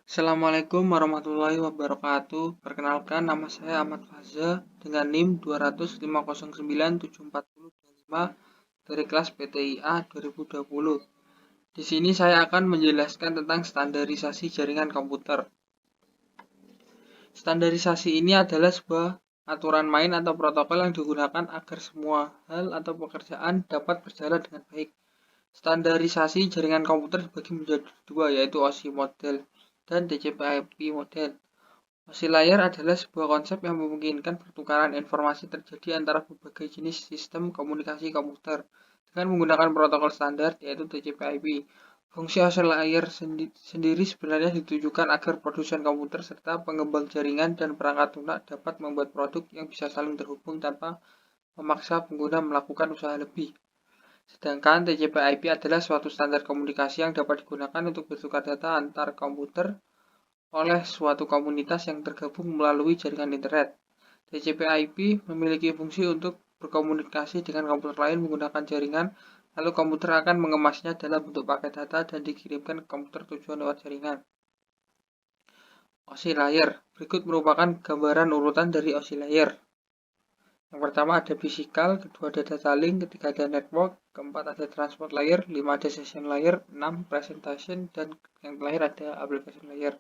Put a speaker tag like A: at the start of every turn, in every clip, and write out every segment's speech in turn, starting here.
A: Assalamualaikum warahmatullahi wabarakatuh. Perkenalkan, nama saya Ahmad Faza dengan NIM 205097425 dari kelas PTIA 2020. Di sini saya akan menjelaskan tentang standarisasi jaringan komputer. Standarisasi ini adalah sebuah aturan main atau protokol yang digunakan agar semua hal atau pekerjaan dapat berjalan dengan baik. Standarisasi jaringan komputer dibagi menjadi dua, yaitu OSI model dan TCP/IP model. OSI layer adalah sebuah konsep yang memungkinkan pertukaran informasi terjadi antara berbagai jenis sistem komunikasi komputer dengan menggunakan protokol standar, yaitu TCP/IP. Fungsi OSI layer sendiri sebenarnya ditujukan agar produsen komputer serta pengembang jaringan dan perangkat lunak dapat membuat produk yang bisa saling terhubung tanpa memaksa pengguna melakukan usaha lebih. Sedangkan TCP/IP adalah suatu standar komunikasi yang dapat digunakan untuk bertukar data antar komputer oleh suatu komunitas yang tergabung melalui jaringan internet. TCP/IP memiliki fungsi untuk berkomunikasi dengan komputer lain menggunakan jaringan, lalu komputer akan mengemasnya dalam bentuk paket data dan dikirimkan ke komputer tujuan lewat jaringan. OSI layer. Berikut merupakan gambaran urutan dari OSI layer. Yang pertama ada physical, kedua ada data link, ketiga ada network, keempat ada transport layer, lima ada session layer, 6 presentation, dan yang terakhir ada application layer.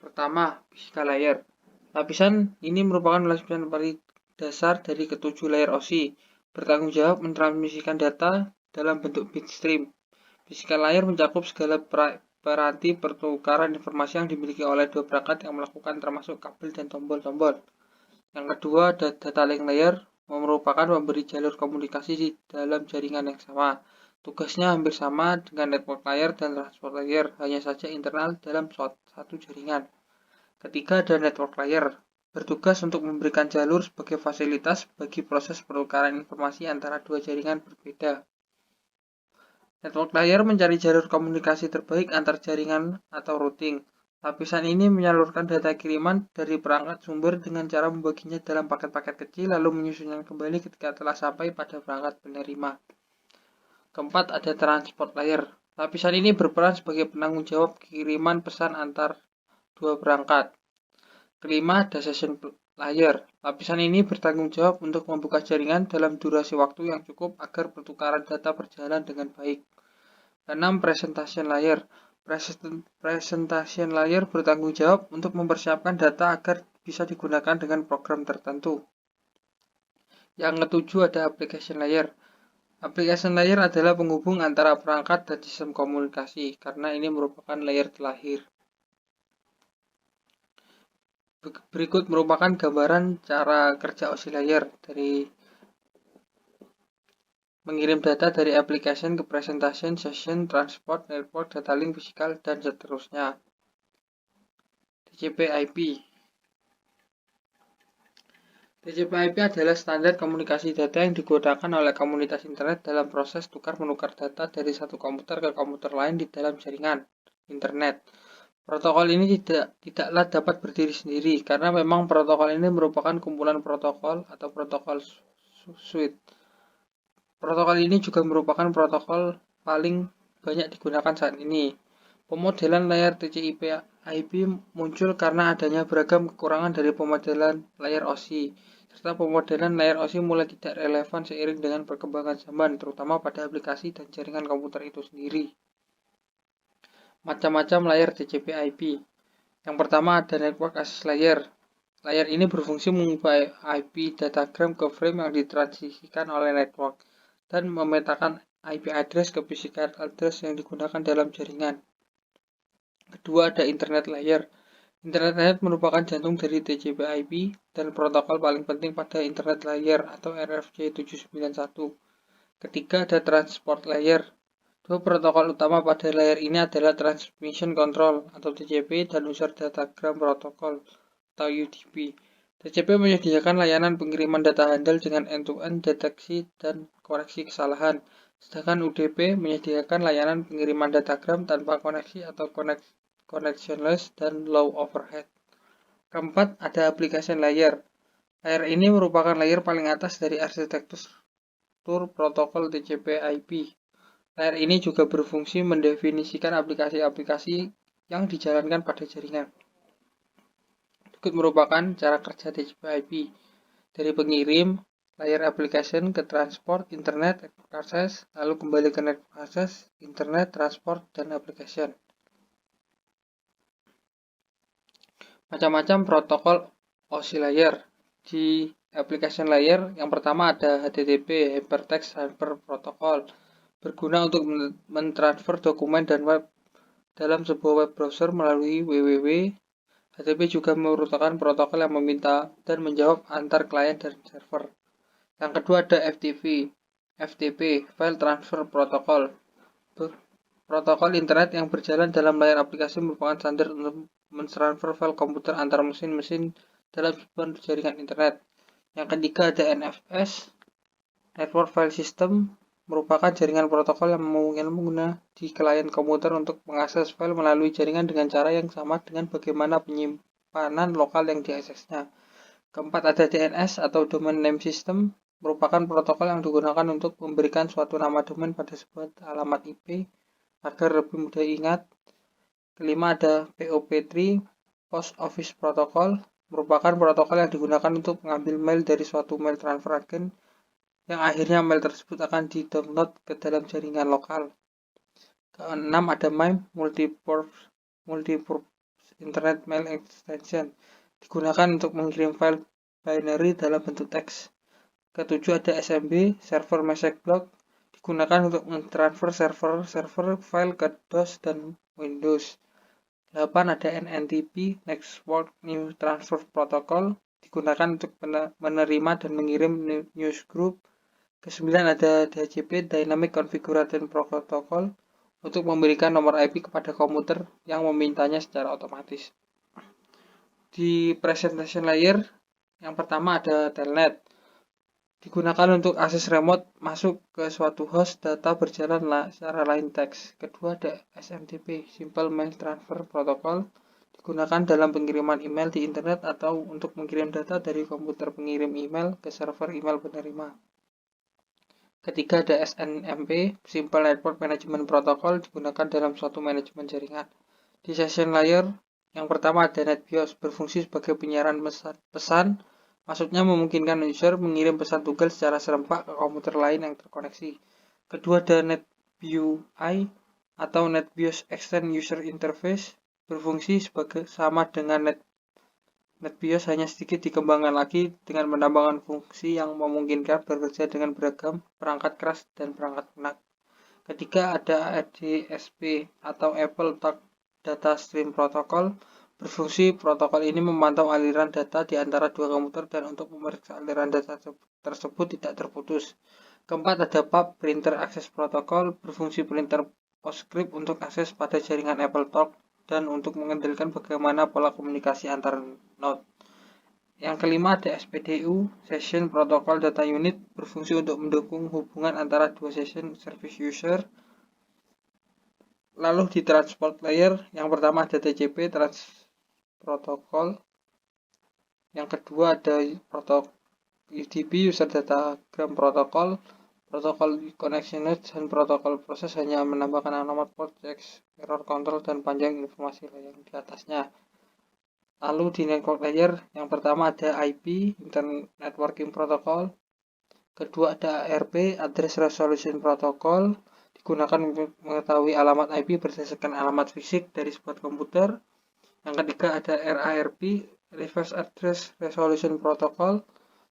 A: Pertama, physical layer. Lapisan ini merupakan lapisan paling dasar dari ketujuh layer OSI, bertanggung jawab mentransmisikan data dalam bentuk bit stream. Physical layer mencakup segala peranti pertukaran informasi yang dimiliki oleh dua perangkat yang melakukan, termasuk kabel dan tombol-tombol. Yang kedua, data link layer merupakan pemberi jalur komunikasi di dalam jaringan yang sama. Tugasnya hampir sama dengan network layer dan transport layer, hanya saja internal dalam satu jaringan. Ketiga, ada network layer, bertugas untuk memberikan jalur sebagai fasilitas bagi proses pertukaran informasi antara dua jaringan berbeda. Network layer mencari jalur komunikasi terbaik antar jaringan atau routing. Lapisan ini menyalurkan data kiriman dari perangkat sumber dengan cara membaginya dalam paket-paket kecil lalu menyusunnya kembali ketika telah sampai pada perangkat penerima. Keempat, ada transport layer. Lapisan ini berperan sebagai penanggung jawab kiriman pesan antar dua perangkat. Kelima, ada session layer. Lapisan ini bertanggung jawab untuk membuka jaringan dalam durasi waktu yang cukup agar pertukaran data berjalan dengan baik. Keenam, presentation layer. Presentation layer bertanggung jawab untuk mempersiapkan data agar bisa digunakan dengan program tertentu. Yang ketujuh, ada application layer. Application layer adalah penghubung antara perangkat dan sistem komunikasi, karena ini merupakan layer terakhir. Berikut merupakan gambaran cara kerja OSI layer dari mengirim data dari application ke presentation, session, transport, network, data link, physical, dan seterusnya. TCP/IP. TCP/IP adalah standar komunikasi data yang digunakan oleh komunitas internet dalam proses tukar-menukar data dari satu komputer ke komputer lain di dalam jaringan internet. Protokol ini tidaklah dapat berdiri sendiri karena memang protokol ini merupakan kumpulan protokol atau protokol suite. Protokol ini juga merupakan protokol paling banyak digunakan saat ini. Pemodelan layar TCP/IP muncul karena adanya beragam kekurangan dari pemodelan layar OSI, serta pemodelan layar OSI mulai tidak relevan seiring dengan perkembangan zaman, terutama pada aplikasi dan jaringan komputer itu sendiri. Macam-macam layar TCP/IP. Yang pertama ada network access layer. Layar ini berfungsi mengubah IP datagram ke frame yang ditransmisikan oleh network dan memetakan IP address ke physical address yang digunakan dalam jaringan. Kedua, ada internet layer. Internet layer merupakan jantung dari TCP/IP dan protokol paling penting pada internet layer atau RFC 791. Ketiga, ada transport layer. Dua protokol utama pada layer ini adalah Transmission Control atau TCP dan User Datagram Protocol atau UDP. TCP menyediakan layanan pengiriman data handal dengan end-to-end deteksi dan koreksi kesalahan, sedangkan UDP menyediakan layanan pengiriman datagram tanpa koneksi atau connectionless dan low overhead. Keempat, ada application layer. Layer ini merupakan layer paling atas dari arsitektur protokol TCP/IP. Layer ini juga berfungsi mendefinisikan aplikasi-aplikasi yang dijalankan pada jaringan. Berikut merupakan cara kerja TCP/IP dari pengirim, layer application ke transport, internet, access, lalu kembali ke network access, internet, transport, dan application. Macam-macam protokol OSI layer. Di application layer, yang pertama ada HTTP, Hypertext Transfer Protocol, berguna untuk mentransfer dokumen dan web dalam sebuah web browser melalui www. HTTP juga merupakan protokol yang meminta dan menjawab antar klien dan server. Yang kedua ada FTP, File Transfer Protocol. Protokol internet yang berjalan dalam layar aplikasi merupakan standar untuk mentransfer file komputer antar mesin-mesin dalam sebuah jaringan internet. Yang ketiga ada NFS, Network File System, merupakan jaringan protokol yang memungkinkan pengguna di klien komputer untuk mengakses file melalui jaringan dengan cara yang sama dengan bagaimana penyimpanan lokal yang diaksesnya. Keempat ada DNS atau Domain Name System, merupakan protokol yang digunakan untuk memberikan suatu nama domain pada sebuah alamat IP agar lebih mudah ingat. Kelima ada POP3, Post Office Protocol, merupakan protokol yang digunakan untuk mengambil mail dari suatu mail transfer agent yang akhirnya mail tersebut akan di-download ke dalam jaringan lokal. Keenam ada MIME, Multipurpose Internet Mail Extension, digunakan untuk mengirim file binary dalam bentuk teks. Ketujuh ada SMB, Server Message Block, digunakan untuk mentransfer server file ke DOS dan Windows. 8 ada NNTP, Network New Transfer Protocol, digunakan untuk menerima dan mengirim newsgroup. Ke-9 ada DHCP, Dynamic Configuration Protocol, untuk memberikan nomor IP kepada komputer yang memintanya secara otomatis. Di presentation layer, yang pertama ada Telnet, digunakan untuk akses remote masuk ke suatu host data berjalan secara line text. Kedua ada SMTP, Simple Mail Transfer Protocol, digunakan dalam pengiriman email di internet atau untuk mengirim data dari komputer pengirim email ke server email penerima. Ketiga ada SNMP, Simple Network Management Protocol, digunakan dalam suatu manajemen jaringan. Di session layer, yang pertama ada NetBIOS, berfungsi sebagai penyiaran pesan, maksudnya memungkinkan user mengirim pesan tunggal secara serempak ke komputer lain yang terkoneksi. Kedua ada NetBIOS atau NetBIOS Extend User Interface, berfungsi sebagai sama dengan NetBIOS, hanya sedikit dikembangkan lagi dengan menambahkan fungsi yang memungkinkan bekerja dengan beragam perangkat keras dan perangkat lunak. Ketiga ada ADSP atau Apple Talk Data Stream Protocol, berfungsi protokol ini memantau aliran data di antara dua komputer dan untuk memeriksa aliran data tersebut tidak terputus. Keempat ada PAP, Printer Access Protocol, berfungsi printer PostScript untuk akses pada jaringan Apple Talk dan untuk mengendalikan bagaimana pola komunikasi antar node. Yang kelima ada SPDU, Session Protocol Data Unit, berfungsi untuk mendukung hubungan antara dua session service user. Lalu di transport layer, yang pertama ada TCP, Protocol. Yang kedua ada protokol UDP, User Datagram Protocol, protokol connection dan protokol proses hanya menambahkan alamat port, checks, error control, dan panjang informasi yang di atasnya. Lalu di network layer, yang pertama ada IP, Internet Networking Protocol. Kedua ada ARP, Address Resolution Protocol, digunakan untuk mengetahui alamat IP berdasarkan alamat fisik dari sebuah komputer. Yang ketiga ada RARP, Reverse Address Resolution Protocol,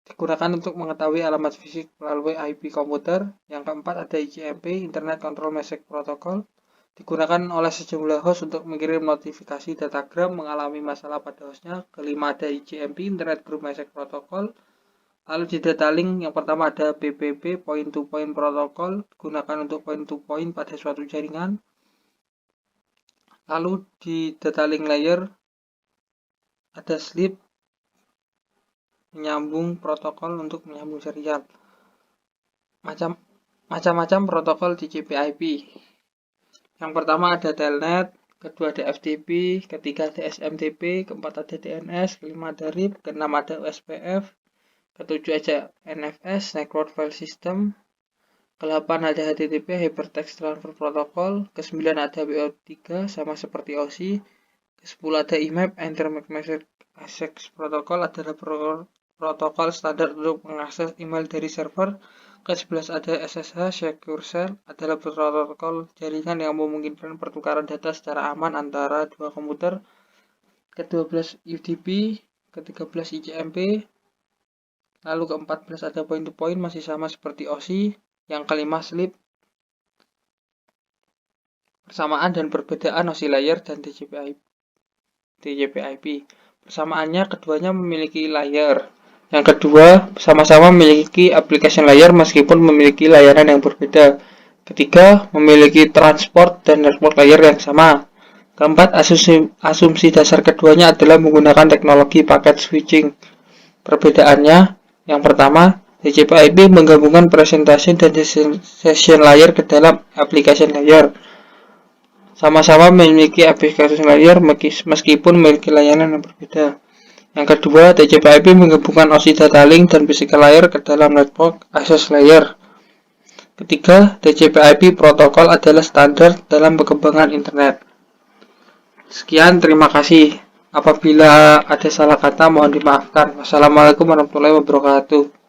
A: digunakan untuk mengetahui alamat fisik melalui IP komputer. Yang keempat ada ICMP, Internet Control Message Protocol, digunakan oleh sejumlah host untuk mengirim notifikasi datagram mengalami masalah pada hostnya. Kelima ada ICMP, Internet Group Message Protocol. Lalu di data link, yang pertama ada PPP, Point to Point Protocol, digunakan untuk point to point pada suatu jaringan. Lalu di data link layer ada SLIP, menyambung protokol untuk menyambung serial. Macam-macam protokol TCP/IP. Yang pertama ada Telnet, kedua ada FTP, ketiga ada SMTP, keempat ada DNS, kelima ada RIP, keenam ada USPF, ketujuh ada NFS, Network File System, ke-8 ada HTTP Hypertext Transfer Protocol, ke-9 ada WO3 sama seperti OSI, ke-10 ada IMAP Internet Message Access Protocol adalah protokol standar untuk mengakses email dari server. Ke-11 ada SSH Secure Shell adalah protokol jaringan yang memungkinkan pertukaran data secara aman antara dua komputer. Ke-12 UDP, ke-13 ICMP, lalu ke-14 ada point to point masih sama seperti OSI. Yang kelima sleep. Persamaan dan perbedaan OSI layer dan TCP/IP. Persamaannya keduanya memiliki layer. Yang kedua, sama-sama memiliki application layer meskipun memiliki layanan yang berbeda. Ketiga, memiliki transport dan network layer yang sama. Keempat, asumsi dasar keduanya adalah menggunakan teknologi packet switching. Perbedaannya, yang pertama, TCP/IP menggabungkan presentation dan session layer ke dalam application layer. Sama-sama memiliki application layer meskipun memiliki layanan yang berbeda. Yang kedua, TCP/IP menggabungkan OSI data link dan physical layer ke dalam network access layer. Ketiga, TCP/IP protokol adalah standar dalam perkembangan internet. Sekian, terima kasih. Apabila ada salah kata mohon dimaafkan. Wassalamualaikum warahmatullahi wabarakatuh.